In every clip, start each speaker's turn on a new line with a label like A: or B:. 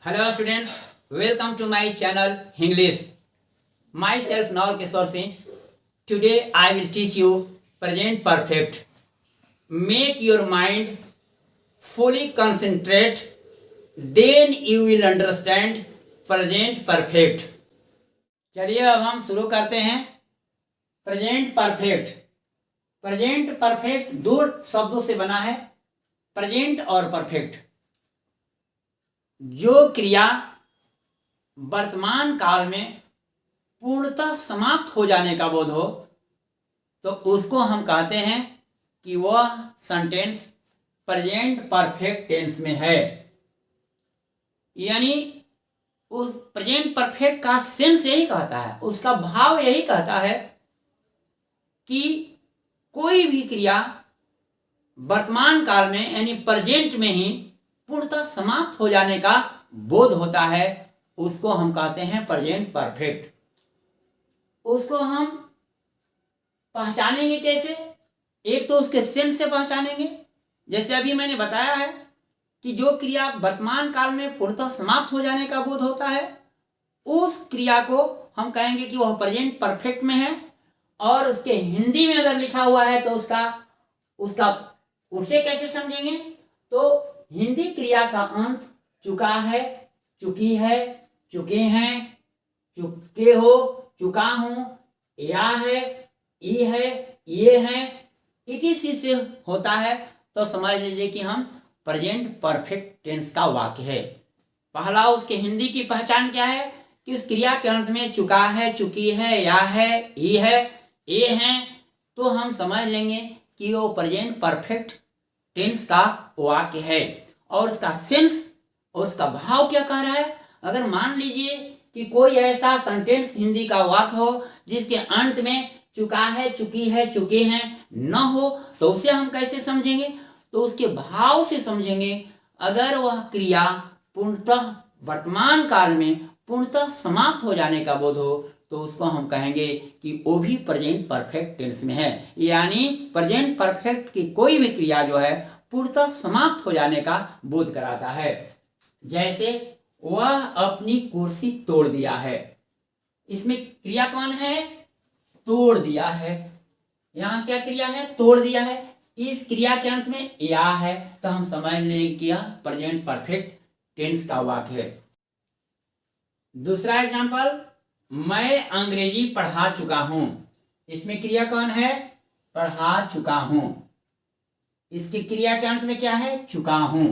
A: Hello students, welcome to my channel English. Myself Naul Kishore Singh. Today I will teach you present perfect. Make your mind fully concentrate, then you will understand present perfect. चलिए अब हम शुरू करते हैं present perfect. Present perfect दो शब्दों से बना है, प्रेजेंट और परफेक्ट। जो क्रिया वर्तमान काल में पूर्णतः समाप्त हो जाने का बोध हो तो उसको हम कहते हैं कि वह सेंटेंस प्रेजेंट परफेक्ट टेंस में है। यानी उस प्रेजेंट परफेक्ट का सेंस यही कहता है, उसका भाव यही कहता है कि कोई भी क्रिया वर्तमान काल में यानी प्रेजेंट में ही पूर्णतः समाप्त हो जाने का बोध होता है, उसको हम कहते हैं प्रेजेंट परफेक्ट। उसको हम पहचानेंगे कैसे? एक तो उसके सेंस से पहचानेंगे, जैसे अभी मैंने बताया है कि जो क्रिया वर्तमान काल में पूर्णतः समाप्त हो जाने का बोध होता है उस क्रिया को हम कहेंगे कि वह प्रेजेंट परफेक्ट में है। और उसके हिंदी में अगर लिखा हुआ है तो उसे कैसे समझेंगे? तो हिंदी क्रिया का अंत चुका है, चुकी है, चुके हैं, चुके हो, चुका हूं, या है, ई है, ये है, इटीसी से होता है तो समझ लीजिए कि हम प्रेजेंट परफेक्ट टेंस का वाक्य है। पहला उसके हिंदी की पहचान क्या है कि उस क्रिया के अंत में चुका है, चुकी है, या है, ई है, ये है, तो हम समझ लेंगे कि वो प्रेजेंट परफेक्ट टेंस का वाक्य है। और उसका सेंस और उसका भाव क्या कह रहा है? अगर मान लीजिए कि कोई ऐसा सेंटेंस हिंदी का वाक्य हो जिसके अंत में चुका है, चुकी है, चुके हैं न हो तो उसे हम कैसे समझेंगे? तो उसके भाव से समझेंगे। अगर वह क्रिया पूर्णतः वर्तमान काल में पूर्णतः समाप्त हो जाने का बोध हो तो उसको हम कहेंगे कि वो भी प्रेजेंट परफेक्ट टेंस में है। यानी प्रेजेंट परफेक्ट की कोई भी क्रिया जो है पूर्णतः समाप्त हो जाने का बोध कराता है। जैसे वह अपनी कुर्सी तोड़ दिया है, इसमें क्रिया कौन है? तोड़ दिया है। यहाँ क्या क्रिया है? तोड़ दिया है। इस क्रिया के अंत में या है तो हम समझ लेंगे कि यह प्रेजेंट परफेक्ट टेंस का वाक्य है। दूसरा एग्जांपल, मैं अंग्रेजी पढ़ा चुका हूं। इसमें क्रिया कौन है? पढ़ा चुका हूं। इसकी क्रिया के अंत में क्या है? चुका हूं।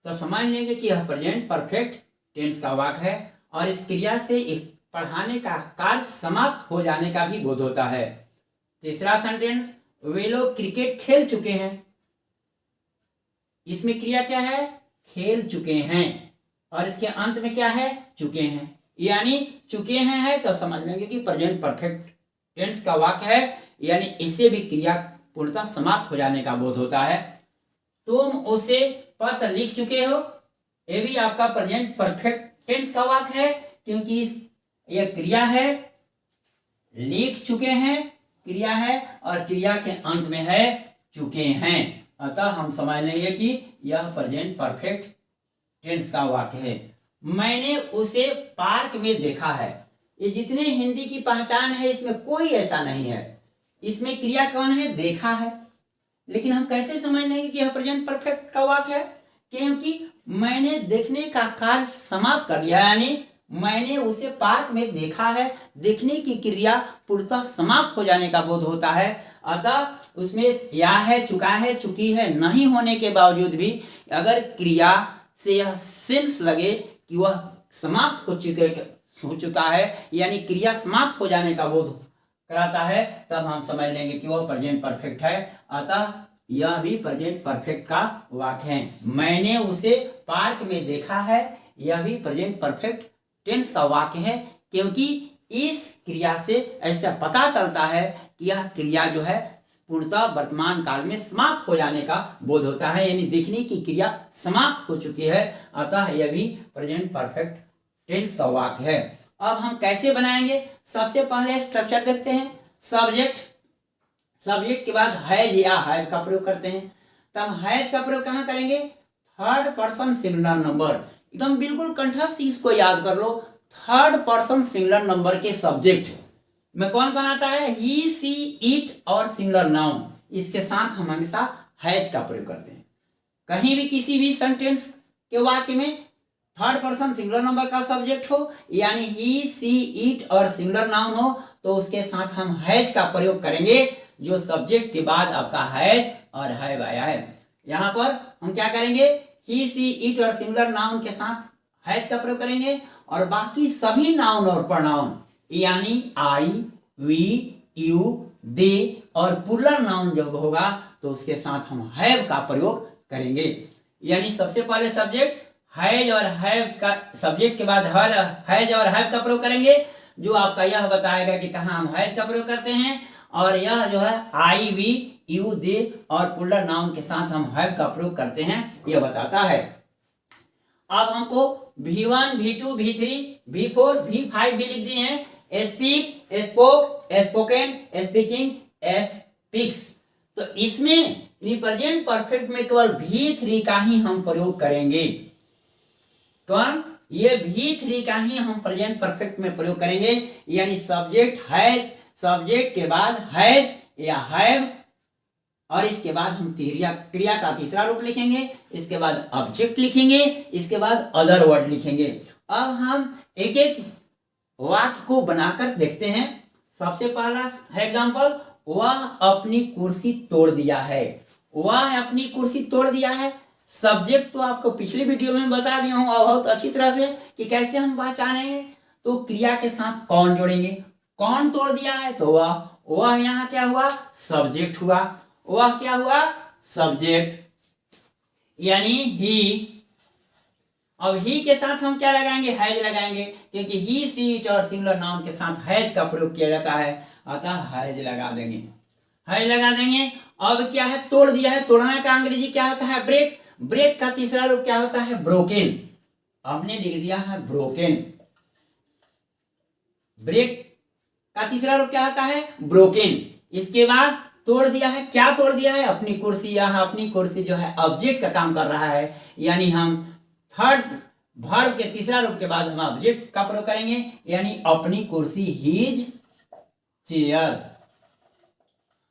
A: तो समझ लेंगे कि यह प्रेजेंट परफेक्ट टेंस का वाक्य है और इस क्रिया से एक पढ़ाने का कार्य समाप्त हो जाने का भी बोध होता है। तीसरा सेंटेंस, वे लोग क्रिकेट खेल चुके हैं। इसमें क्रिया क्या है? खेल चुके हैं और इसके अंत में क्या है? चुके हैं। यानी चुके हैं है तो समझ लेंगे कि प्रेजेंट परफेक्ट टेंस का वाक्य है। यानी इससे भी क्रिया पूर्णतः समाप्त हो जाने का बोध होता है। तुम उसे पत्र लिख चुके हो, ये भी आपका प्रेजेंट परफेक्ट टेंस का वाक्य है क्योंकि यह क्रिया है। लिख चुके हैं क्रिया है और क्रिया के अंत में है चुके हैं, अतः हम समझ लेंगे कि यह प्रेजेंट परफेक्ट टेंस का वाक्य है। मैंने उसे पार्क में देखा है। ये जितने हिंदी की पहचान है इसमें कोई ऐसा नहीं है। इसमें क्रिया कौन है? देखा है। लेकिन हम कैसे समझ लेंगे कि यह प्रेजेंट परफेक्ट का वाक्य है? क्योंकि मैंने देखने का कार्य समाप्त कर दिया, यानी मैंने उसे पार्क में देखा है। देखने की क्रिया पूर्णतः समाप्त हो जाने का बोध होता है, अतः उसमें या है, चुका है, चुकी है नहीं होने के बावजूद भी अगर क्रिया से यह सेंस लगे कि वह समाप्त हो चुका है यानी क्रिया समाप्त हो जाने का बोध कराता है, तब हम समझ लेंगे कि वह प्रेजेंट परफेक्ट है। अतः यह भी प्रेजेंट परफेक्ट का वाक्य है। मैंने उसे पार्क में देखा है, यह भी प्रेजेंट परफेक्ट टेंस का वाक्य है क्योंकि इस क्रिया से ऐसा पता चलता है कि यह क्रिया जो है पूर्णतः वर्तमान काल में समाप्त हो जाने का बोध होता है, यानी देखने की क्रिया समाप्त हो चुकी है, अतः यह भी प्रेजेंट परफेक्ट टेंस का वाक्य है। अब हम कैसे बनाएंगे? सबसे पहले स्ट्रक्चर देखते हैं। सब्जेक्ट के बाद हैज या हैव का प्रयोग करते हैं। तब हैज का प्रयोग कहाँ करेंगे? Third person singular number. एकदम बिल्कुल कंठस्थ इसको याद कर लो। थर्ड पर्सन सिंगुलर नंबर के सब्जेक्ट में कौन कौन आता है? ही, सी, इट और सिंगुलर नाउन। इसके साथ हम हमेशा हैज का प्रयोग करते हैं। कहीं भी किसी भी सेंटेंस के वाक्य में थर्ड पर्सन सिंगुलर नंबर का सब्जेक्ट हो, यानी ही, सी, इट और सिंगुलर नाउन हो, तो उसके साथ हम हैज का प्रयोग करेंगे। जो सब्जेक्ट के बाद आपका हैज और हैव आया है, यहां पर हम क्या करेंगे? ही, सी, इट और सिंगुलर नाउन के साथ हैज का प्रयोग करेंगे, और बाकी सभी नाउन और प्रोनाउन यानी आई, वी, यू, दे और प्लूरल नाउन जब होगा तो उसके साथ हम हैव का प्रयोग करेंगे। यानी सबसे पहले सब्जेक्ट हैज और हैव का, सब्जेक्ट के बाद हैज और हैव का प्रयोग करेंगे, जो आपका यह बताएगा कि कहाँ हम हैज का प्रयोग करते हैं, और यह जो है आई, वी, यू, दे और प्लूरल नाउन के साथ हम हैव का प्रयोग करते हैं, यह बताता है। अब हमको V1, V2, V3, V4, V5 भी लिख दिए हैं। Speak, spoke, spoken, speaking, speaks. तो इसमें रिप्रेजेंट परफेक्ट में केवल V3 का ही हम प्रयोग करेंगे। कौन? ये V3 का ही हम प्रेजेंट परफेक्ट में प्रयोग करेंगे। यानी सब्जेक्ट हैज, सब्जेक्ट के बाद हैज या हैव, और इसके बाद हम क्रिया का तीसरा रूप लिखेंगे, इसके बाद ऑब्जेक्ट लिखेंगे, इसके बाद अदर वर्ड लिखेंगे। अब हम एक एक वाक्य को बनाकर देखते हैं। सबसे पहला है एग्जांपल, वह अपनी कुर्सी तोड़ दिया है। वह अपनी कुर्सी तोड़ दिया है। सब्जेक्ट तो आपको पिछली वीडियो में बता दिया हूं बहुत अच्छी तरह से कि कैसे हम पहचानेंगे। तो क्रिया के साथ कौन जोड़ेंगे? कौन तोड़ दिया है? तो वह यहाँ क्या हुआ? सब्जेक्ट हुआ। वह क्या हुआ? सब्जेक्ट, यानी ही। अब ही के साथ हम क्या लगाएंगे? हैज लगाएंगे, क्योंकि ही, सी, इट और सिंगुलर नाउन के साथ हैज का प्रयोग किया जाता है, अतः हैज लगा देंगे, हैज लगा देंगे। अब क्या है? तोड़ दिया है। तोड़ने का अंग्रेजी क्या होता है? ब्रेक। ब्रेक का तीसरा रूप क्या होता है? ब्रोकन। हमने लिख दिया है ब्रोकन। ब्रेक का तीसरा रूप क्या होता है? ब्रोकन। इसके बाद तोड़ दिया है। क्या तोड़ दिया है? अपनी कुर्सी। यहाँ अपनी कुर्सी जो है ऑब्जेक्ट का काम कर रहा है, यानी हम थर्ड वर्ब के तीसरा रूप के बाद हम ऑब्जेक्ट का प्रयोग करेंगे, यानी अपनी कुर्सी, हीज चेयर।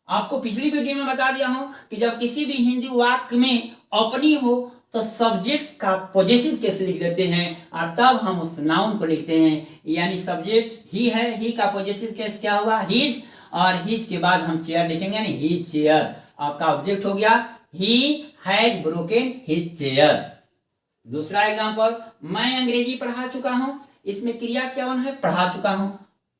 A: आपको पिछली वीडियो में बता दिया हूं कि जब किसी भी हिंदी वाक्य में अपनी हो तो सब्जेक्ट का पॉजेसिव केस लिख देते हैं, और तब हम उस नाउन को लिखते हैं। यानी सब्जेक्ट ही है, ही का पॉजेसिव केस क्या हुआ? हीज, और हीज के बाद हम चेयर लिखेंगे, यानी हीज चेयर। आपका ऑब्जेक्ट हो गया he has broken his chair. दूसरा एग्जांपल, मैं अंग्रेजी पढ़ा चुका हूं। इसमें क्रिया क्या है? पढ़ा चुका हूं।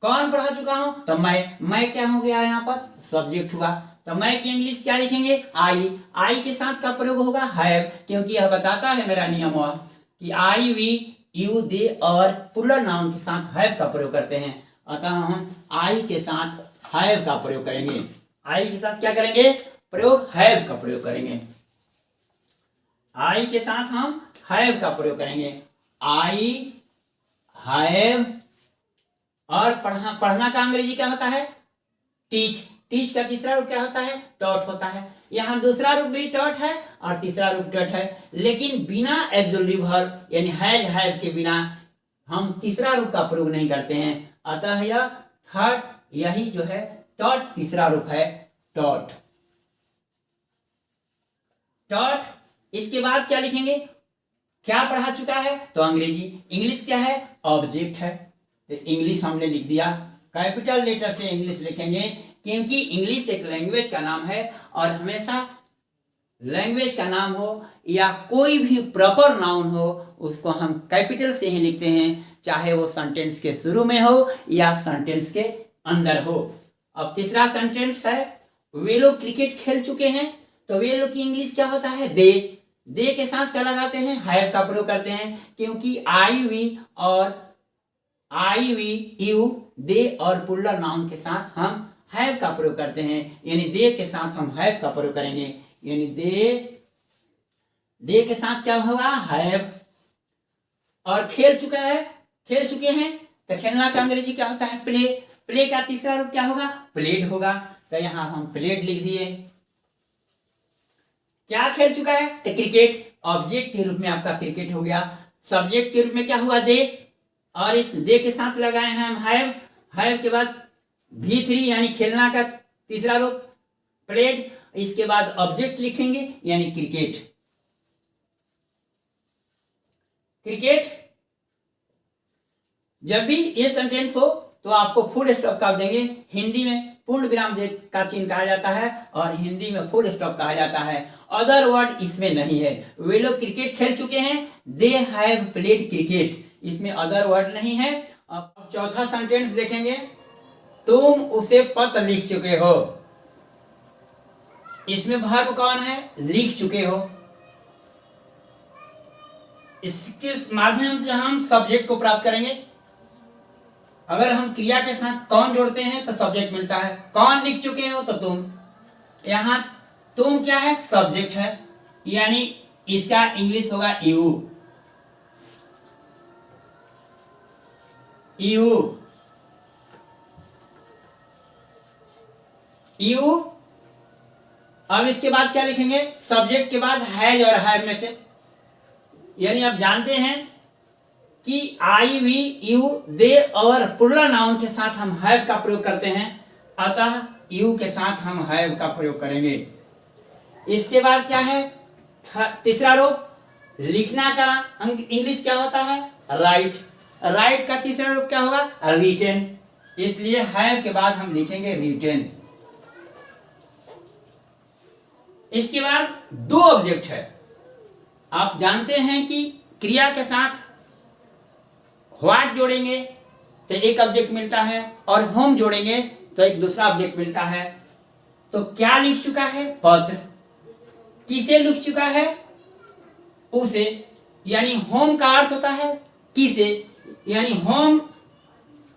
A: कौन पढ़ा चुका हूं? तो मैं क्या हो गया? यहाँ पर सब्जेक्ट हुआ। तो मैं की इंग्लिश क्या लिखेंगे? आई। आई के साथ का प्रयोग होगा हैव, क्योंकि यह बताता है मेरा नियम हुआ कि आई, वी, यू, दे और प्लूरल नाउन के साथ हैव का प्रयोग करते हैं, अतः हम आई के साथ हैव का प्रयोग करेंगे। आई के साथ क्या करेंगे? प्रयोग हैव का प्रयोग करेंगे। आई के साथ हम हैव का प्रयोग करेंगे। आई हैव, और पढ़ना का अंग्रेजी क्या होता है? टीच। टीच का तीसरा रूप क्या होता है? टॉट होता है। यहाँ दूसरा रूप भी टॉट है और तीसरा रूप टॉट है, लेकिन बिना एक्सुलेटरी वर्ब यानी हैज, हैव के बिना हम तीसरा रूप का प्रयोग नहीं करते हैं, अतः यह थर्ड, यही जो है टॉट तीसरा रूप है, टॉट। टॉट। इसके बाद क्या लिखेंगे? क्या पढ़ा चुका है? तो अंग्रेजी। इंग्लिश क्या है? ऑब्जेक्ट है, तो इंग्लिश हमने लिख दिया। कैपिटल लेटर से इंग्लिश लिखेंगे, क्योंकि इंग्लिश एक लैंग्वेज का नाम है, और हमेशा लैंग्वेज का नाम हो या कोई भी प्रॉपर नाउन हो उसको हम कैपिटल से ही लिखते हैं, चाहे वो सेंटेंस के शुरू में हो या सेंटेंस के अंदर हो। अब तीसरा सेंटेंस है, वे लोग क्रिकेट खेल चुके हैं। तो वे लोग की इंग्लिश क्या होता है? दे। दे के साथ क्या लगाते हैं? हैव का प्रयोग करते हैं, क्योंकि आई, वी, यू, दे और प्लूरल नाउन के साथ हम हैव का प्रयोग करते हैं, यानी दे के साथ हम हैव का प्रयोग करेंगे, यानी दे के साथ क्या होगा? हैव। और खेल चुका है, खेल चुके हैं, तो खेलना का अंग्रेजी क्या होता है? प्ले। प्ले का तीसरा रूप क्या होगा? प्लेड होगा। तो यहां हम प्लेड लिख दिए। क्या खेल चुका है? तो क्रिकेट। ऑब्जेक्ट के रूप में आपका क्रिकेट हो गया। सब्जेक्ट के रूप में क्या हुआ दे, और इस दे के साथ लगाए हैं हम हैव, हैव के बाद V3 यानी खेलना का तीसरा रूप प्लेड, इसके बाद ऑब्जेक्ट लिखेंगे यानी क्रिकेट। क्रिकेट जब भी ये सेंटेंस हो तो आपको फुल स्टॉप का देंगे। हिंदी में पूर्ण विराम का चिन्ह कहा जाता है और हिंदी में फुल स्टॉप कहा जाता है। अदर वर्ड इसमें नहीं है। वे लोग क्रिकेट खेल चुके हैं, दे हैव प्लेड क्रिकेट, इसमें अदर वर्ड नहीं है। अब चौथा सेंटेंस देखेंगे, तुम उसे पत्र लिख चुके हो। इसमें वर्ब कौन है, लिख चुके हो। इसके माध्यम से हम सब्जेक्ट को प्राप्त करेंगे। अगर हम क्रिया के साथ कौन जोड़ते हैं तो सब्जेक्ट मिलता है। कौन लिख चुके हो तो तुम, यहां तुम क्या है, सब्जेक्ट है, यानी इसका इंग्लिश होगा यू, यू, यू। अब इसके बाद क्या लिखेंगे, सब्जेक्ट के बाद हैज और हैव में से, यानी आप जानते हैं कि आई, वी, यू, दे और प्लूरल नाउन के साथ हम हैव का प्रयोग करते हैं, अतः यू के साथ हम हैव का प्रयोग करेंगे। इसके बाद क्या है, तीसरा रूप लिखना का इंग्लिश क्या होता है, राइट। राइट का तीसरा रूप क्या होगा, रिटेन, इसलिए हैव के बाद हम लिखेंगे रिटेन। इसके बाद दो ऑब्जेक्ट है। आप जानते हैं कि क्रिया के साथ व्हाट जोड़ेंगे तो एक ऑब्जेक्ट मिलता है और होम जोड़ेंगे तो एक दूसरा ऑब्जेक्ट मिलता है। तो क्या लिख चुका है, पत्र। किसे लिख चुका है, उसे, यानी होम का अर्थ होता है किसे, यानी होम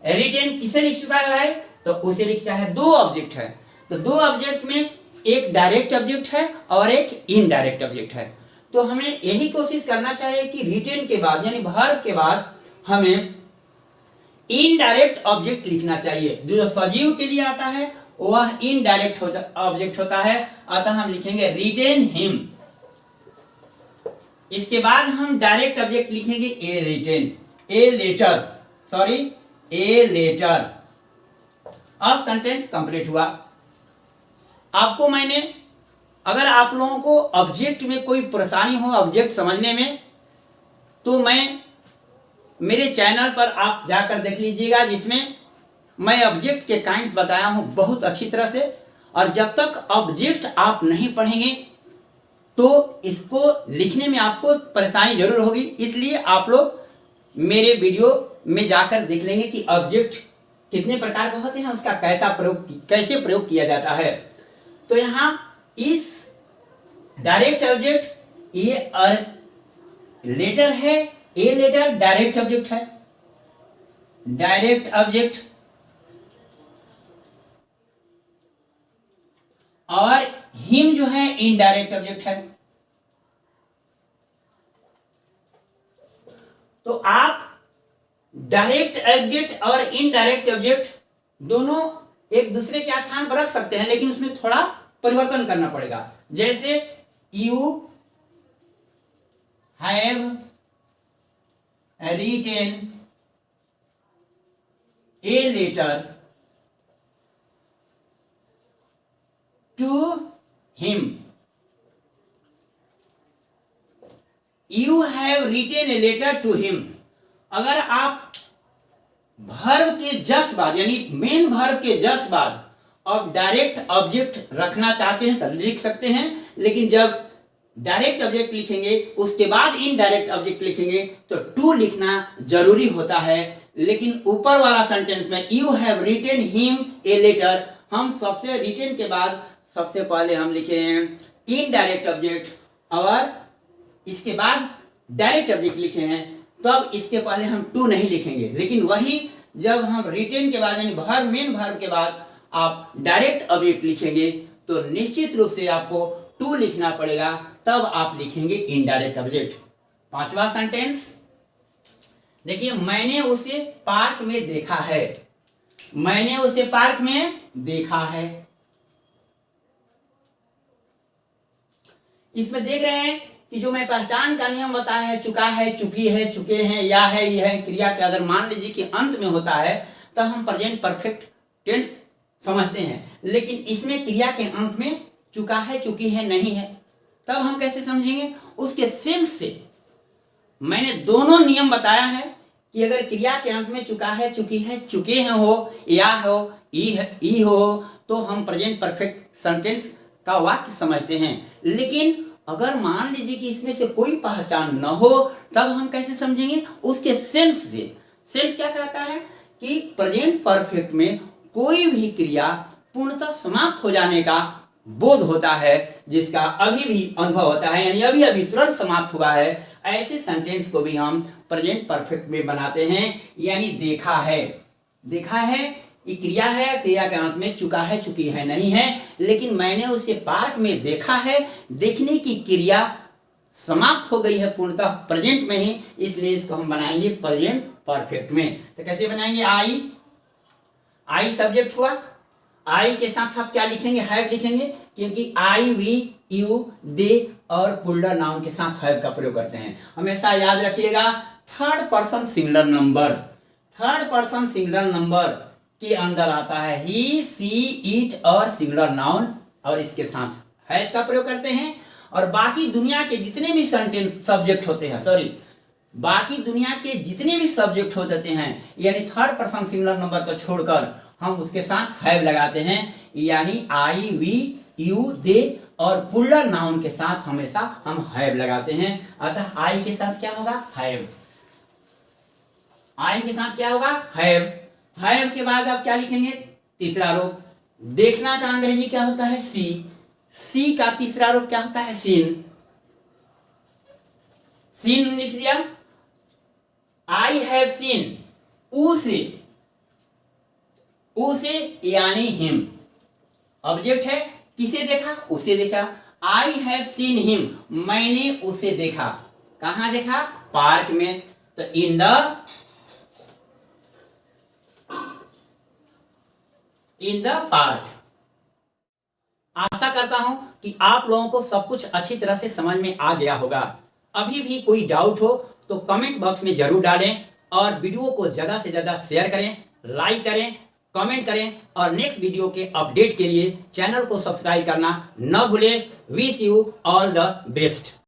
A: रिटेन किसे लिख चुका है भाई, तो उसे लिख चुका है। दो ऑब्जेक्ट है, तो दो ऑब्जेक्ट में एक डायरेक्ट ऑब्जेक्ट है और एक इनडायरेक्ट ऑब्जेक्ट है। तो हमें यही कोशिश करना चाहिए कि रिटेन के बाद यानी वर्ब के बाद हमें इनडायरेक्ट ऑब्जेक्ट लिखना चाहिए। जो सजीव के लिए आता है वह इनडायरेक्ट ऑब्जेक्ट होता है, अतः हम लिखेंगे रिटेन हिम। इसके बाद हम डायरेक्ट ऑब्जेक्ट लिखेंगे a written, a letter, sorry a letter. अब सेंटेंस कंप्लीट हुआ। आपको मैंने, अगर आप लोगों को ऑब्जेक्ट में कोई परेशानी हो ऑब्जेक्ट समझने में, तो मैं मेरे चैनल पर आप जाकर देख लीजिएगा, जिसमें मैं ऑब्जेक्ट के काइंड्स बताया हूं बहुत अच्छी तरह से। और जब तक ऑब्जेक्ट आप नहीं पढ़ेंगे तो इसको लिखने में आपको परेशानी जरूर होगी। इसलिए आप लोग मेरे वीडियो में जाकर देख लेंगे कि ऑब्जेक्ट कितने प्रकार के होते हैं, उसका कैसे प्रयोग किया जाता है। तो यहाँ इस डायरेक्ट ऑब्जेक्ट ये और लेटर है, ए लेटर डायरेक्ट ऑब्जेक्ट है, डायरेक्ट ऑब्जेक्ट, और हिम जो है इनडायरेक्ट ऑब्जेक्ट है। तो आप डायरेक्ट ऑब्जेक्ट और इनडायरेक्ट ऑब्जेक्ट दोनों एक दूसरे के स्थान पर रख सकते हैं, लेकिन उसमें थोड़ा परिवर्तन करना पड़ेगा। जैसे you have written a letter to him, you have written a letter to him. अगर आप वर्ब के जस्ट बाद यानी मेन वर्ब के जस्ट बाद और डायरेक्ट ऑब्जेक्ट रखना चाहते हैं तो लिख सकते हैं, लेकिन जब डायरेक्ट ऑब्जेक्ट लिखेंगे उसके बाद इनडायरेक्ट ऑब्जेक्ट लिखेंगे तो टू लिखना जरूरी होता है। लेकिन ऊपर वाला सेंटेंस में you have written him a letter, हम सबसे रिटेन के बाद सबसे पहले हम लिखे हैं इनडायरेक्ट ऑब्जेक्ट और इसके बाद डायरेक्ट ऑब्जेक्ट लिखे हैं, तब इसके पहले हम टू नहीं लिखेंगे। लेकिन वही जब हम रिटेन के बाद यानी मेन वर्ब के बाद आप डायरेक्ट ऑब्जेक्ट लिखेंगे तो निश्चित रूप से आपको टू लिखना पड़ेगा, तब आप लिखेंगे इनडायरेक्ट ऑब्जेक्ट। पांचवा सेंटेंस देखिए, मैंने उसे पार्क में देखा है, मैंने उसे पार्क में देखा है। इसमें देख रहे हैं कि जो मैं पहचान का नियम बताया है, चुका है, चुकी है, चुके हैं, या है, यह है, क्रिया के अगर मान लीजिए कि अंत में होता है तब हम प्रेजेंट परफेक्ट टेंस समझते हैं, लेकिन इसमें क्रिया के अंत में चुका है, चुकी है नहीं है, तब हम कैसे समझेंगे? उसके सेंस से मैंने दोनों नियम बताया है कि अगर क्रिया के अंत में चुका है, चुकी है, चुके हैं हो, या हो, ई हो, तो हम प्रेजेंट परफेक्ट सेंटेंस का वाक्य समझते हैं। लेकिन अगर मान लीजिए कि इसमें से कोई पहचान न हो, तब हम कैसे समझेंगे? उसके सेंस से। सेंस क्या कहता है कि प्रेजेंट परफेक्ट में कोई भी क्रिया पूर्णतः समाप्त हो जाने का बोध होता है, जिसका अभी भी अनुभव होता है, यानी अभी अभी तुरंत समाप्त हुआ है, ऐसे सेंटेंस को भी हम प्रेजेंट परफेक्ट में बनाते हैं। यानी देखा है, देखा है ये क्रिया है, क्रिया के अंत में चुका है, चुकी है नहीं है, लेकिन मैंने उसे पार्ट में देखा है, देखने की क्रिया समाप्त हो गई है पूर्णतः प्रेजेंट में ही, इसलिए इसको हम बनाएंगे प्रेजेंट परफेक्ट में। तो कैसे बनाएंगे? आई सब्जेक्ट हुआ, आई के साथ आप क्या लिखेंगे? हैव लिखेंगे, क्योंकि आई, वी, यू, दे और पुल्डर नाउन के साथ हैव का प्रयोग करते हैं। हमेशा याद रखिएगा, third person singular number, third person singular number के अंदर आता है ही, सी, इट और सिंगुलर नाउन, और इसके साथ हैज का प्रयोग करते हैं। और बाकी दुनिया के जितने भी सेंटेंस सब्जेक्ट होते हैं, बाकी दुनिया के जितने भी सब्जेक्ट होते हैं, यानी थर्ड पर्सन सिंगुलर नंबर को छोड़कर हम उसके साथ हैव लगाते हैं, यानी आई, वी, यू, दे और पुल्लर नाउन के साथ हमेशा हम हैव लगाते हैं। अतः आई के साथ क्या होगा? हैव। आई के साथ क्या होगा? हैव। हैव के बाद आप क्या लिखेंगे? तीसरा रूप। देखना का अंग्रेजी क्या होता है? सी। सी का तीसरा रूप क्या होता है? सीन। सीन लिख दिया। आई हैव सीन, उसे, उसे यानी हिम ऑब्जेक्ट है, किसे देखा? उसे देखा। आई हैव सीन हिम, मैंने उसे देखा। कहां देखा? पार्क में। तो इन द पार्क। आशा करता हूं कि आप लोगों को सब कुछ अच्छी तरह से समझ में आ गया होगा। अभी भी कोई डाउट हो तो कमेंट बॉक्स में जरूर डालें, और वीडियो को ज़्यादा से ज़्यादा शेयर करें, लाइक करें, कमेंट करें, और नेक्स्ट वीडियो के अपडेट के लिए चैनल को सब्सक्राइब करना न भूलें। Wish you all the best.